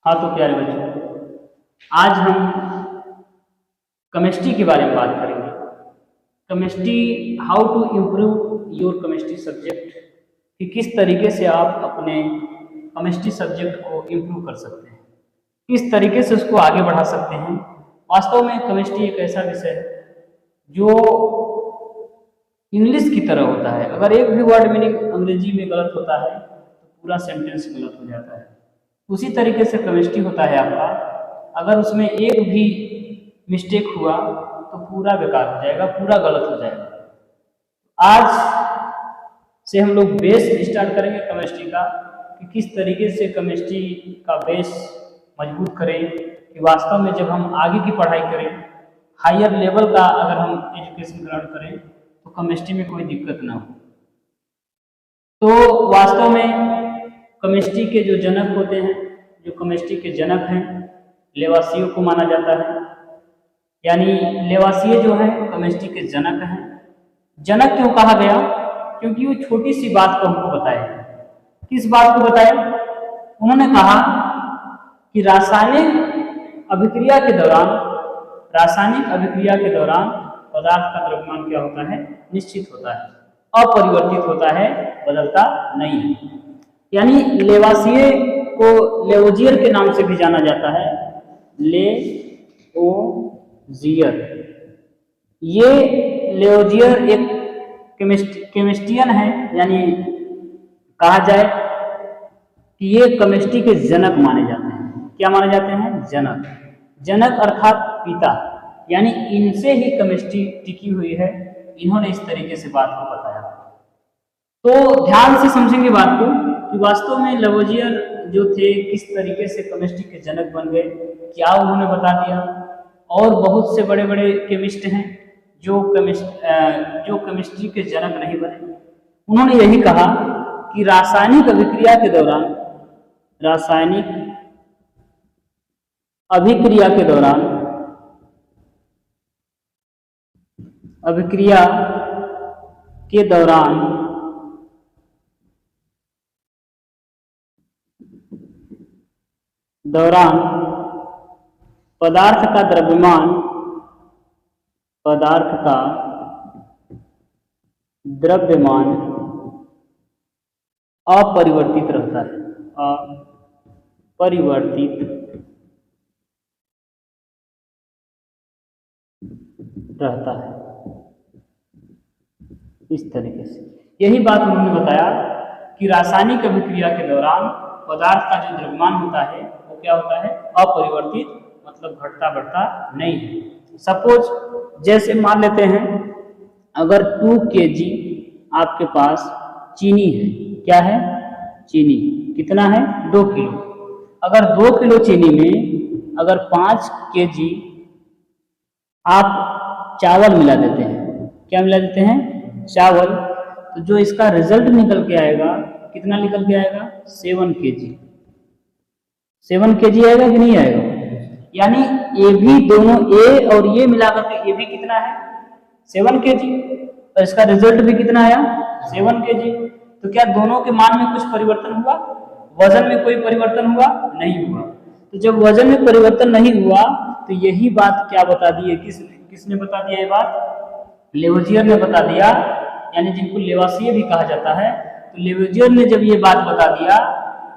हाँ तो प्यारे बच्चों, आज हम केमिस्ट्री के बारे में बात करेंगे। Chemistry, how to improve your chemistry subject, कि किस तरीके से आप अपने केमिस्ट्री सब्जेक्ट को इम्प्रूव कर सकते हैं, किस तरीके से उसको आगे बढ़ा सकते हैं। वास्तव में केमिस्ट्री एक ऐसा विषय है जो इंग्लिश की तरह होता है। अगर एक भी वर्ड मीनिंग अंग्रेजी में गलत होता है तो पूरा सेंटेंस गलत हो जाता है। उसी तरीके से केमिस्ट्री होता है आपका, अगर उसमें एक भी मिस्टेक हुआ तो पूरा बेकार हो जाएगा, पूरा गलत हो जाएगा। आज से हम लोग बेस स्टार्ट करेंगे केमिस्ट्री का, कि किस तरीके से केमिस्ट्री का बेस मजबूत करें, कि वास्तव में जब हम आगे की पढ़ाई करें, हायर लेवल का अगर हम एजुकेशन ग्रहण करें तो केमिस्ट्री में कोई दिक्कत ना हो। तो वास्तव में केमिस्ट्री के जो जनक होते हैं, जो केमिस्ट्री के जनक हैं, लेवासियों को माना जाता है। यानी लेवासिये जो हैं केमिस्ट्री के जनक हैं। जनक क्यों कहा गया? क्योंकि वो छोटी सी बात को हमको बताए। किस बात को बताए? उन्होंने कहा कि रासायनिक अभिक्रिया के दौरान पदार्थ का द्रव्यमान क्या होता है? निश्चित होता है, अपरिवर्तित होता है, बदलता नहीं है। यानी लेवासिये को लेवोजियर के नाम से भी जाना जाता है। लेवोजियर, ये लेवोजियर एक केमिस्ट्रियन है, यानी कहा जाए कि ये केमिस्ट्री के जनक माने जाते हैं। क्या माने जाते हैं? जनक। जनक अर्थात पिता, यानी इनसे ही केमिस्ट्री टिकी हुई है। इन्होंने इस तरीके से बात को बताया। तो ध्यान से समझेंगे बात को कि वास्तव में लेवोजियर जो थे किस तरीके से केमिस्ट्री के जनक बन गए, क्या उन्होंने बता दिया। और बहुत से बड़े बड़े केमिस्ट हैं जो केमिस्ट्री के जनक नहीं बने। उन्होंने यही कहा कि रासायनिक अभिक्रिया के दौरान पदार्थ का द्रव्यमान अपरिवर्तित रहता है। इस तरीके से यही बात उन्होंने बताया कि रासायनिक अभिक्रिया के दौरान पदार्थ का जो द्रव्यमान होता है वो क्या होता है? अपरिवर्तित, मतलब घटता बढ़ता नहीं है। सपोज जैसे मान लेते हैं, अगर 2 kg आपके पास चीनी है। क्या है? चीनी। कितना है? 2 किलो। अगर 2 किलो चीनी में अगर 5 kg आप चावल मिला देते हैं, क्या मिला देते हैं? चावल, तो जो इसका रिजल्ट निकल के आएगा, कितना निकल के आएगा? 7 kg। 7 kg आएगा कि नहीं आएगा? यानी ये भी, दोनों ए और ये मिलाकर के ये भी कितना है? 7 kg। और इसका रिजल्ट भी कितना आया? 7 kg। तो क्या दोनों के मान में कुछ परिवर्तन हुआ? वजन में कोई परिवर्तन हुआ? नहीं हुआ। तो जब वजन में परिवर्तन नहीं हुआ तो यही बात क्या बता दी है? किसने बता दिया ये बात? लेवोजियर ने बता दिया, यानी जिनको लेवासिये भी कहा जाता है। तो लेवोजियर ने जब ये बात बता दिया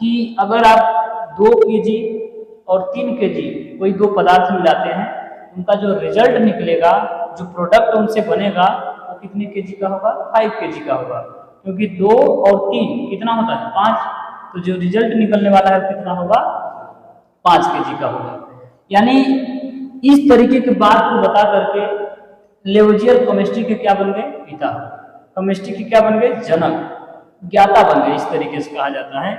कि अगर आप 2 kg और 3 kg कोई दो पदार्थ मिलाते हैं, उनका जो रिजल्ट निकलेगा, जो प्रोडक्ट उनसे बनेगा, वो कितने kg का होगा? 5 kg का होगा। क्योंकि 2 और 3 कितना होता है? 5। तो जो रिजल्ट निकलने वाला है कितना होगा? 5 kg का होगा। यानी इस तरीके की बात को बता करके लेवोजियर केमिस्ट्री के क्या बन गए? पिता। केमिस्ट्री के क्या बन गए? जनक, ज्ञाता बन गए, इस तरीके से कहा जाता है।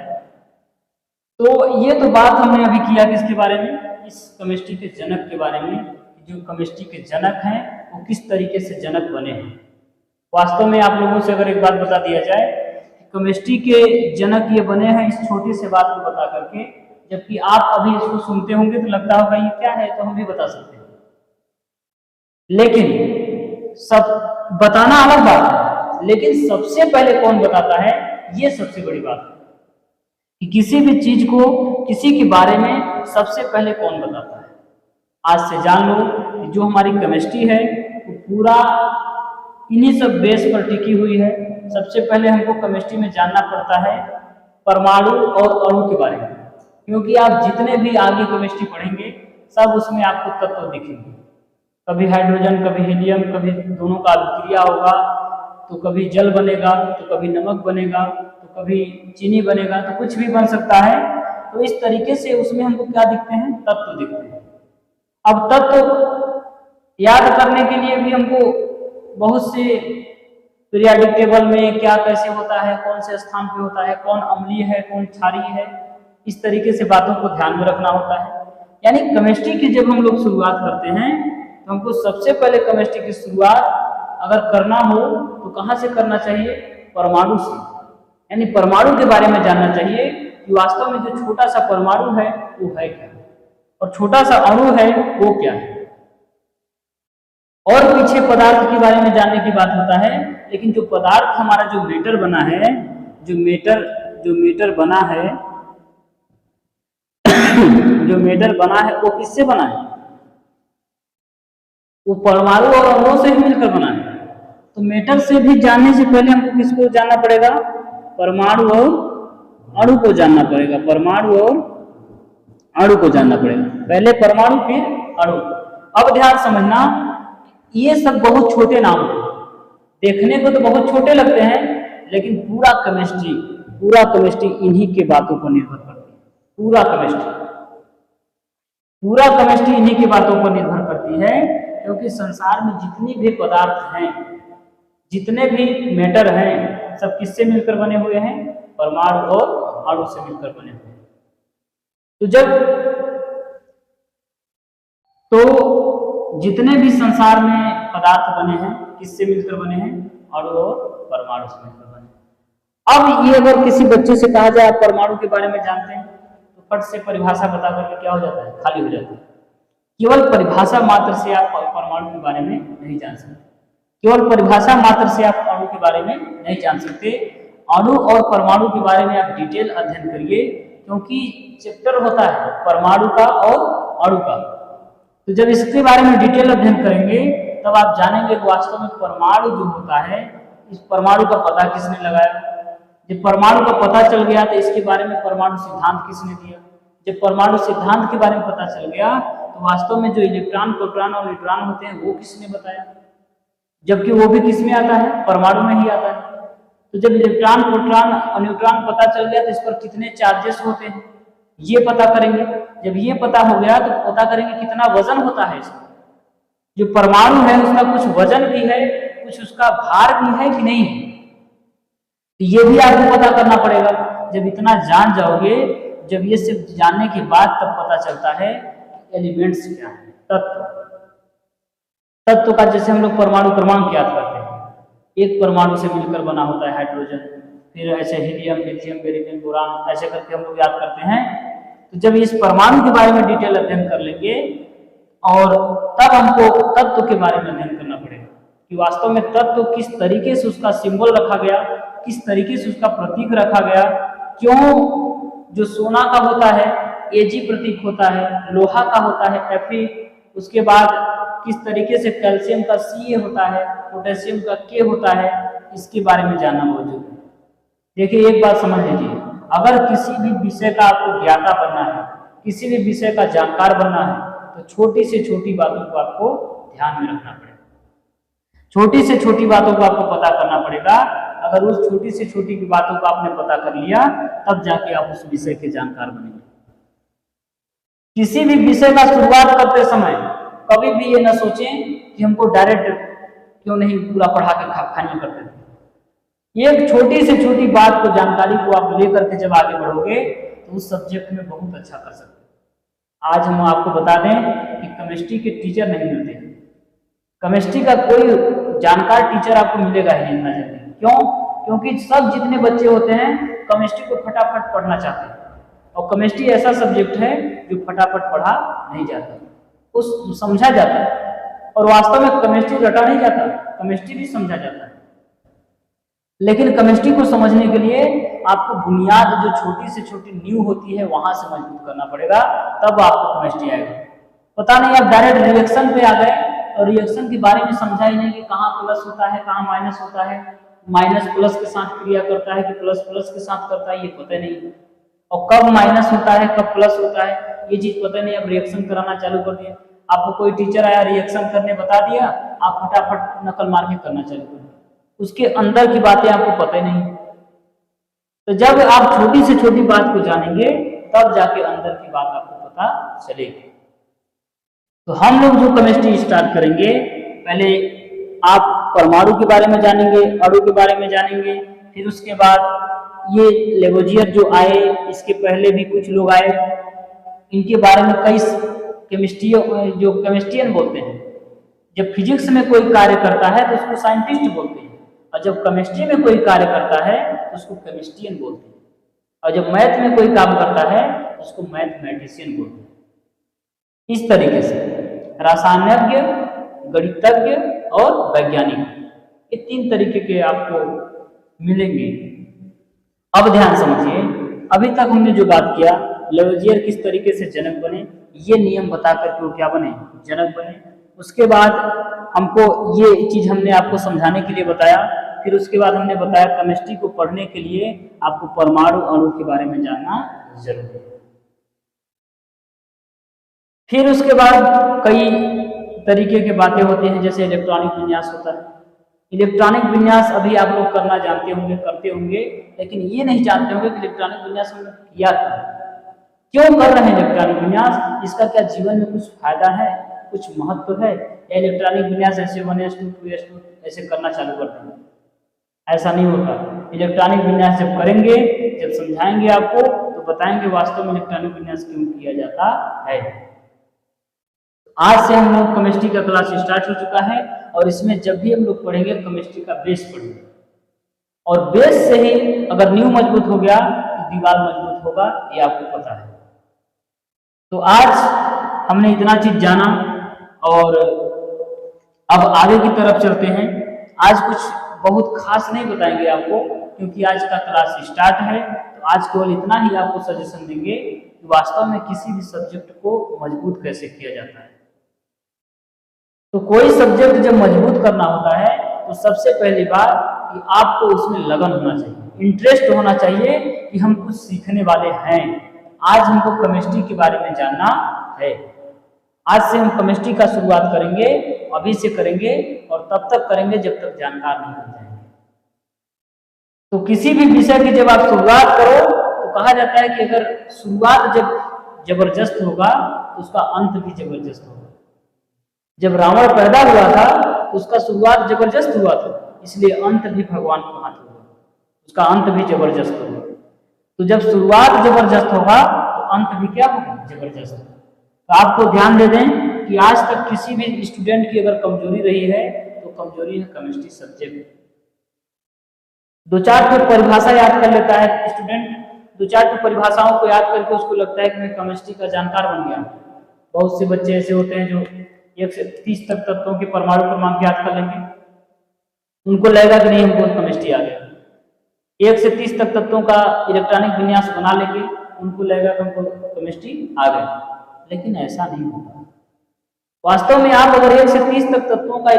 तो ये तो बात हमने अभी किया किसके बारे में? इस केमिस्ट्री के जनक के बारे में। जो केमिस्ट्री के जनक हैं वो किस तरीके से जनक बने हैं। वास्तव में आप लोगों से अगर एक बात बता दिया जाए, केमिस्ट्री के जनक ये बने हैं इस छोटी से बात को बता करके, जबकि आप अभी इसको सुनते होंगे तो लगता होगा ये क्या है, तो हम भी बता सकते हैं। लेकिन सब बताना अलग बात है, लेकिन सबसे पहले कौन बताता है, ये सबसे बड़ी बात है। कि किसी भी चीज को, किसी के बारे में सबसे पहले कौन बताता है। आज से जान लो कि जो हमारी केमिस्ट्री है वो पूरा इन्हीं सब बेस पर टिकी हुई है। सबसे पहले हमको केमिस्ट्री में जानना पड़ता है परमाणु और अणु के बारे में, क्योंकि आप जितने भी आगे केमिस्ट्री पढ़ेंगे सब उसमें आपको तत्व दिखेंगे। कभी हाइड्रोजन, कभी हीलियम, कभी दोनों का अभिक्रिया होगा, तो कभी जल बनेगा, तो कभी नमक बनेगा, तो कभी चीनी बनेगा, तो कुछ भी बन सकता है। तो इस तरीके से उसमें हमको क्या दिखते हैं, तत्व दिखते हैं। अब तत्व याद करने के लिए भी हमको बहुत से पीरियाडिक टेबल में क्या कैसे होता है, कौन से स्थान पे होता है, कौन अम्लीय है, कौन क्षारीय है, इस तरीके से बातों को ध्यान में रखना होता है। यानी केमिस्ट्री की जब हम लोग शुरुआत करते हैं तो हमको सबसे पहले केमिस्ट्री की शुरुआत अगर करना हो तो कहाँ से करना चाहिए, परमाणु से। यानी परमाणु के बारे में जानना चाहिए कि वास्तव में जो छोटा सा परमाणु है वो है क्या, और छोटा सा अणु है वो क्या है। और पीछे पदार्थ के बारे में जानने की बात होता है, लेकिन जो पदार्थ हमारा जो मेटर बना है, जो मेटर बना है जो मेटर बना है वो किससे बना है, वो परमाणु और अणुओं से ही मिलकर बना है। तो मेटर से भी जानने से पहले हमको किसको जानना पड़ेगा, परमाणु और अणु को जानना पड़ेगा। परमाणु और अणु को जानना पड़ेगा, पहले परमाणु फिर अणु। अब ध्यान समझना, ये सब बहुत छोटे नाम हैं, देखने को तो बहुत छोटे लगते हैं, लेकिन पूरा केमिस्ट्री इन्हीं के बातों पर निर्भर करती है। पूरा केमिस्ट्री इन्हीं की बातों पर निर्भर करती है, क्योंकि संसार में जितनी भी पदार्थ हैं, जितने भी मेटर हैं, सब किससे मिलकर बने हुए हैं, परमाणु और अणु से मिलकर बने हुए हैं। तो जितने भी संसार में पदार्थ बने हैं किससे मिलकर बने हैं, अणु और परमाणु से मिलकर बने हैं। अब ये अगर किसी बच्चे से कहा जाए आप परमाणु के बारे में जानते हैं, तो फट से परिभाषा बता करके क्या हो जाता है, खाली हो जाता है। केवल परिभाषा मात्र से आप परमाणु के बारे में नहीं जान सकते, केवल परिभाषा मात्र से आप अणु के बारे में नहीं जान सकते। अणु और परमाणु के बारे में आप डिटेल अध्ययन करिए, क्योंकि चैप्टर होता है परमाणु का और अणु का। तो जब इसके बारे में डिटेल अध्ययन करेंगे तब आप जानेंगे कि वास्तव में परमाणु जो होता है, इस परमाणु का पता किसने लगाया। जब परमाणु का पता चल गया तो इसके बारे में परमाणु सिद्धांत किसने दिया। जब परमाणु सिद्धांत के बारे में पता चल गया तो वास्तव में जो इलेक्ट्रॉन, प्रोटॉन और न्यूट्रॉन होते हैं वो किसने बताया, जबकि वो भी किसमें आता है, परमाणु में ही आता है। तो जब इलेक्ट्रॉन, प्रोटॉन और न्यूट्रॉन पता चल गया तो इस पर कितने चार्जेस होते हैं ये पता करेंगे। जब ये पता हो गया तो पता करेंगे कितना वजन होता है इसका। जो परमाणु है उसका कुछ वजन भी है, कुछ उसका भार भी है कि नहीं है, तो ये भी आपको पता करना पड़ेगा। जब इतना जान जाओगे, जब ये सिर्फ जानने के बाद तब पता चलता है एलिमेंट्स क्या है, तत्व का। जैसे हम लोग परमाणु क्रमांक याद करते हैं, एक परमाणु से मिलकर बना होता है हाइड्रोजन, फिर ऐसे हीलियम, लिथियम, बेरिलियम, बोरान, ऐसे करके हम लोग याद करते हैं। तो जब इस परमाणु के बारे में डिटेल अध्ययन कर लेंगे और तब हमको तत्व के बारे में अध्ययन करना पड़ेगा कि वास्तव में तत्व किस तरीके से उसका सिंबल रखा गया, किस तरीके से उसका प्रतीक रखा गया, क्यों जो सोना का होता है Ag प्रतीक होता है, लोहा का होता है Fe, उसके बाद किस तरीके से कैल्शियम का Ca होता है, पोटेशियम का K होता है, इसके बारे में जानना मौजूद है। देखिए एक बात समझ लीजिए, अगर किसी भी विषय का आपको ज्ञाता बनना है, किसी भी विषय का जानकार बनना है, तो छोटी से छोटी बातों को आपको ध्यान में रखना पड़ेगा, छोटी से छोटी बातों को आपको पता करना पड़ेगा। अगर उस छोटी से छोटी बातों को आपने पता कर लिया तब जाके आप उस विषय के जानकार बनेंगे। किसी भी विषय का शुरुआत करते समय कभी भी ये ना सोचें कि हमको डायरेक्ट क्यों नहीं पूरा पढ़ा के फाइनल कर देते। एक छोटी से छोटी बात को, जानकारी को आप लेकर के जब आगे बढ़ोगे तो उस सब्जेक्ट में बहुत अच्छा कर सकते हैं। आज हम आपको बता दें कि केमिस्ट्री के टीचर नहीं मिलते, केमिस्ट्री का कोई जानकार टीचर आपको मिलेगा ही नहीं इतना जल्दी। क्यों? क्योंकि सब जितने बच्चे होते हैं केमिस्ट्री को फटाफट पढ़ना चाहते हैं, और केमिस्ट्री ऐसा सब्जेक्ट है जो फटाफट पढ़ा नहीं जाता, उस समझा जाता है। और वास्तव में केमिस्ट्री रटा नहीं जाता, केमिस्ट्री भी समझा जाता है। लेकिन केमिस्ट्री को समझने के लिए आपको बुनियाद जो छोटी से छोटी नींव होती है वहां से मजबूत करना पड़ेगा, तब आपको केमिस्ट्री आएगा। पता नहीं आप डायरेक्ट रिएक्शन पे आ गए और रिएक्शन के बारे में समझा ही नहीं कि कहाँ प्लस होता है कहाँ माइनस होता है, माइनस प्लस के साथ क्रिया करता है कि प्लस प्लस के साथ करता है, ये पता नहीं। और कब माइनस होता है कब प्लस होता है ये चीज पता नहीं, अब रिएक्शन कराना चालू कर दिया। आपको कोई टीचर आया रिएक्शन करने बता दिया, आप फटाफट नकल मार के करना चालू कर दिया, उसके अंदर की बातें आपको पता ही नहीं। तो जब आप छोटी से छोटी बात को जानेंगे तब जाके अंदर की बात आपको पता चलेगी। तो हम लोग जो केमिस्ट्री स्टार्ट करेंगे, पहले आप परमाणु के बारे में जानेंगे, अणु के बारे में जानेंगे, फिर उसके बाद ये लेवोजियर जो आए, इसके पहले भी कुछ लोग आए, इनके बारे में कई केमिस्ट्री जो केमिस्ट्रियन बोलते हैं। जब फिजिक्स में कोई कार्य करता है तो उसको साइंटिस्ट बोलते हैं, और जब केमिस्ट्री में कोई कार्य करता है तो उसको केमिस्ट्रियन बोलते हैं, और जब मैथ में कोई काम करता है तो उसको मैथमेटिशियन बोलते हैं। इस तरीके से रासायनिज्ञ, गणितज्ञ और वैज्ञानिक, ये तीन तरीके के आपको मिलेंगे। अब ध्यान समझिए, अभी तक हमने जो बात किया लेवोजियर किस तरीके से जनक बने, ये नियम बता करके वो क्या बने, जनक बने। उसके बाद हमको ये चीज हमने आपको समझाने के लिए बताया, फिर उसके बाद हमने बताया केमिस्ट्री को पढ़ने के लिए आपको परमाणु अणु के बारे में जानना जरूरी है। फिर उसके बाद कई तरीके की बातें होती हैं, जैसे इलेक्ट्रॉनिक विन्यास होता है। इलेक्ट्रॉनिक विन्यास अभी आप लोग करना जानते होंगे, करते होंगे, लेकिन ये नहीं जानते होंगे कि इलेक्ट्रॉनिक विन्यास हमने किया क्यों कर रहे हैं इलेक्ट्रॉनिक विन्यास, इसका क्या जीवन में कुछ फायदा है, कुछ महत्व है, या इलेक्ट्रॉनिक विन्यास ऐसे 1s2 2s2 ऐसे करना चालू कर देंगे, ऐसा नहीं होता। इलेक्ट्रॉनिक विन्यास जब करेंगे, जब समझाएंगे आपको, तो बताएंगे वास्तव में इलेक्ट्रॉनिक विन्यास क्यों किया जाता है। आज से हम लोग केमिस्ट्री का क्लास स्टार्ट हो चुका है, और इसमें जब भी हम लोग पढ़ेंगे केमिस्ट्री का बेस पढ़ेंगे, और बेस से ही अगर नींव मजबूत हो गया तो दीवार मजबूत होगा, ये आपको पता है। तो आज हमने इतना चीज जाना, और अब आगे की तरफ चलते हैं। आज कुछ बहुत खास नहीं बताएंगे आपको, क्योंकि आज का क्लास स्टार्ट है। तो आज केवल इतना ही आपको सजेशन देंगे कि वास्तव में किसी भी सब्जेक्ट को मजबूत कैसे किया जाता है। तो कोई सब्जेक्ट जब मजबूत करना होता है तो सबसे पहली बात कि आपको उसमें लगन होना चाहिए, इंटरेस्ट होना चाहिए कि हम कुछ सीखने वाले हैं। आज हमको केमिस्ट्री के बारे में जानना है। आज से हम केमिस्ट्री का शुरुआत करेंगे, अभी से करेंगे, और तब तक करेंगे जब तक जानकार नहीं बन जाएंगे। तो किसी भी विषय की जब आप शुरुआत करो तो कहा जाता है कि अगर शुरुआत जब जबरदस्त होगा तो उसका अंत भी जबरदस्त होगा। जब रावण पैदा हुआ था तो उसका शुरुआत जबरदस्त हुआ था, इसलिए अंत भी भगवान के हाथ होगा, उसका अंत भी जबरदस्त होगा। तो जब शुरुआत जबरदस्त होगा तो अंत भी क्या होगा, जबरदस्त। तो आपको ध्यान दे दें कि आज तक किसी भी स्टूडेंट की अगर कमजोरी रही है तो कमजोरी है केमिस्ट्री सब्जेक्ट। दो चार तो परिभाषा याद कर लेता है स्टूडेंट, दो चार तो परिभाषाओं को याद करके उसको लगता है कि मैं केमिस्ट्री का जानकार बन गया। बहुत से बच्चे ऐसे होते हैं जो 1 से 30 तक तत्वों के परमाणु क्रमांक याद कर लेंगे, उनको लगेगा कि नहीं हमको केमिस्ट्री आ गया। 1 से 30 तक तत्वों का इलेक्ट्रॉनिक विन्यास बना लेंगे, उनको लगेगा कि हमको केमिस्ट्री आ गया, लेकिन ऐसा नहीं होता। वास्तव में आप अगर 1 से 30 तक तत्वों का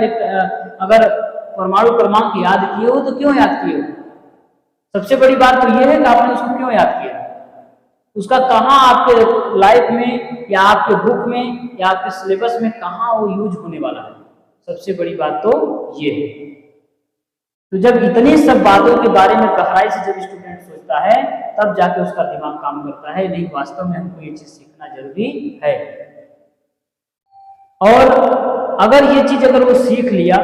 अगर परमाणु क्रमांक याद किए हो तो क्यों याद किए हो? सबसे बड़ी बात तो यह है कि आपने उसको क्यों याद किया, उसका कहाँ आपके लाइफ में या आपके बुक में या आपके सिलेबस में कहाँ वो यूज होने वाला है। सबसे बड़ी बात तो ये है। तो जब इतनी सब बातों के बारे में गहराई से जब स्टूडेंट सोचता है तब जाके उसका दिमाग काम करता है, नहीं वास्तव में हमको ये चीज सीखना जरूरी है। और अगर ये चीज अगर वो सीख लिया,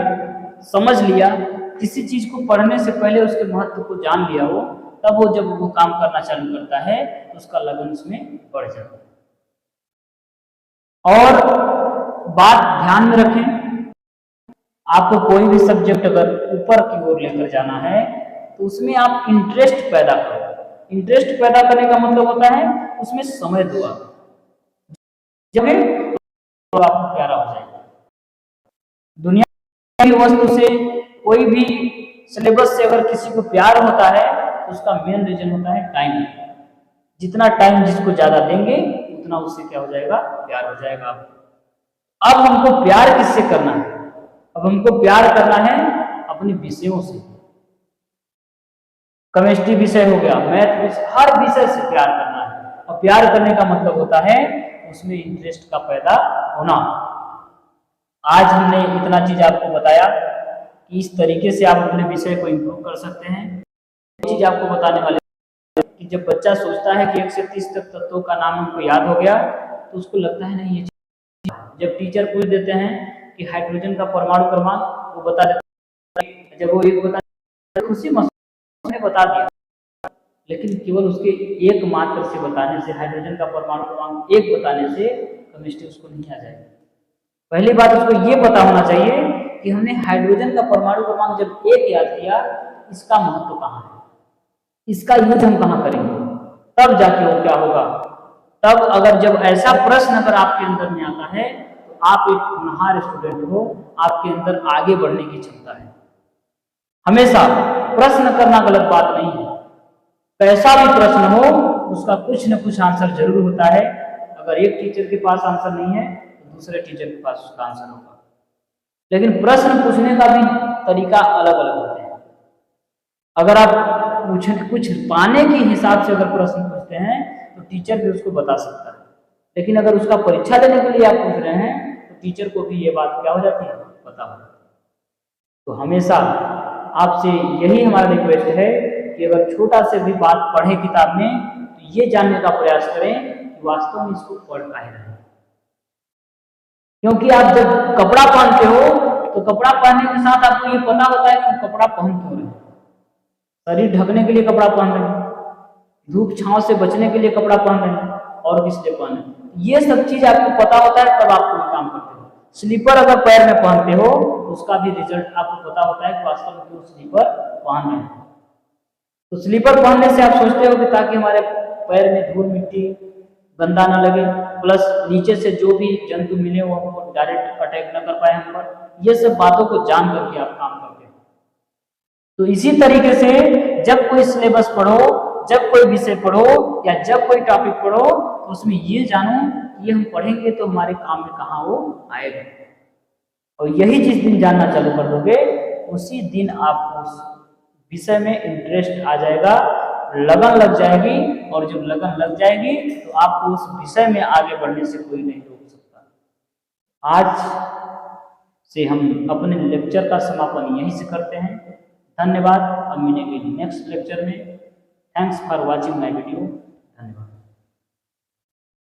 समझ लिया, किसी चीज को पढ़ने से पहले उसके महत्व को जान लिया हो, तब वो जब वो काम करना चालू करता है तो उसका लगन उसमें बढ़ जाता है। और बात ध्यान में रखें, आपको कोई भी सब्जेक्ट अगर ऊपर की ओर लेकर जाना है तो उसमें आप इंटरेस्ट पैदा करो। इंटरेस्ट पैदा करने का मतलब होता है उसमें समय दो आप, जब तो आपको प्यारा हो जाएगा। दुनिया की वस्तु से कोई भी सिलेबस से अगर किसी को प्यार होता है तो उसका मेन रीजन होता है टाइम। जितना टाइम जिसको ज्यादा देंगे उतना उससे क्या हो जाएगा, प्यार हो जाएगा। अब हमको प्यार किससे करना है? अब हमको प्यार करना है अपने विषयों से। केमिस्ट्री विषय हो गया, मैथ विषय, हर विषय से प्यार करना है। और प्यार करने का मतलब होता है उसमें इंटरेस्ट का पैदा होना। आज हमने इतना चीज आपको बताया कि इस तरीके से आप अपने विषय को इम्प्रूव कर सकते हैं। एक चीज आपको बताने वाले कि जब बच्चा सोचता है कि 1 से 30 तक तत्वों का नाम हमको याद हो गया तो उसको लगता है नहीं ये चीज। जब टीचर पूछ देते हैं कि हाइड्रोजन का परमाणु क्रमांक, वो बता देता है। जब वो एक बता खुशी महसूस ने बता दिया, लेकिन केवल उसके एक मात्र से बताने से, हाइड्रोजन का परमाणु क्रमांक 1 बताने से केमिस्ट्री उसको नहीं आ जाएगी। पहली बात उसको ये पता होना चाहिए कि हमने हाइड्रोजन का परमाणु क्रमांक जब 1 याद किया, इसका महत्व कहाँ है, इसका यूज हम कहाँ करेंगे, तब जाके वो क्या होगा। तब अगर जब ऐसा प्रश्न अगर आपके अंदर में आता है तो आप एक होनहार स्टूडेंट हो, आपके अंदर आगे बढ़ने की क्षमता है। हमेशा प्रश्न करना गलत बात नहीं है। कैसा भी प्रश्न हो उसका कुछ न कुछ आंसर जरूर होता है। अगर एक टीचर के पास आंसर नहीं है तो दूसरे टीचर के पास उसका आंसर होगा। लेकिन प्रश्न पूछने का भी तरीका अलग अलग होते हैं। अगर आप कुछ पाने के हिसाब से अगर प्रश्न पूछते हैं तो टीचर भी उसको बता सकता है, लेकिन अगर उसका परीक्षा देने के लिए आप पूछ रहे हैं तो टीचर को भी ये बात क्या हो जाती है, पता हो। तो हमेशा आपसे यही हमारा रिक्वेस्ट है कि अगर छोटा से भी बात पढ़े किताब में तो ये जानने का प्रयास करें कि वास्तव में इसको पढ़ काहे रहे हैं। क्योंकि आप जब कपड़ा पहनते हो तो कपड़ा पहनने के साथ आपको ये पता होता है कि कपड़ा पहन क्यों रहे हैं। शरीर ढकने के लिए कपड़ा पहन रहे हैं, धूप छांव से बचने के लिए कपड़ा पहन रहे हैं, और किस लिए पहन रहे हैं, ये सब चीज आपको पता होता है, तब आप कोई काम करते हो। स्लीपर अगर पैर में पहनते हो तो उसका भी रिजल्ट आपको पता होता है कि वास्तव में क्यों स्लीपर पहन रहे हैं। तो स्लीपर पहनने से आप सोचते हो कि ताकि हमारे पैर में धूल मिट्टी गंदा ना लगे, प्लस नीचे से जो भी जंतु मिले वो हमको डायरेक्ट अटैक न कर पाए हम पर। ये सब बातों को जान करके आप काम करते हो। तो इसी तरीके से जब कोई सिलेबस पढ़ो, जब कोई विषय पढ़ो या जब कोई टॉपिक पढ़ो तो उसमें ये जानो कि ये हम पढ़ेंगे तो हमारे काम में कहाँ वो आएगा। और यही जिस दिन जानना चालू कर दोगे उसी दिन आपको उस विषय में इंटरेस्ट आ जाएगा, लगन लग जाएगी, और जब लगन लग जाएगी तो आपको उस विषय में आगे बढ़ने से कोई नहीं रोक सकता। आज से हम अपने लेक्चर का समापन यहीं से करते हैं। धन्यवाद। अब मिलेंगे नेक्स्ट लेक्चर में। Thanks for watching my video.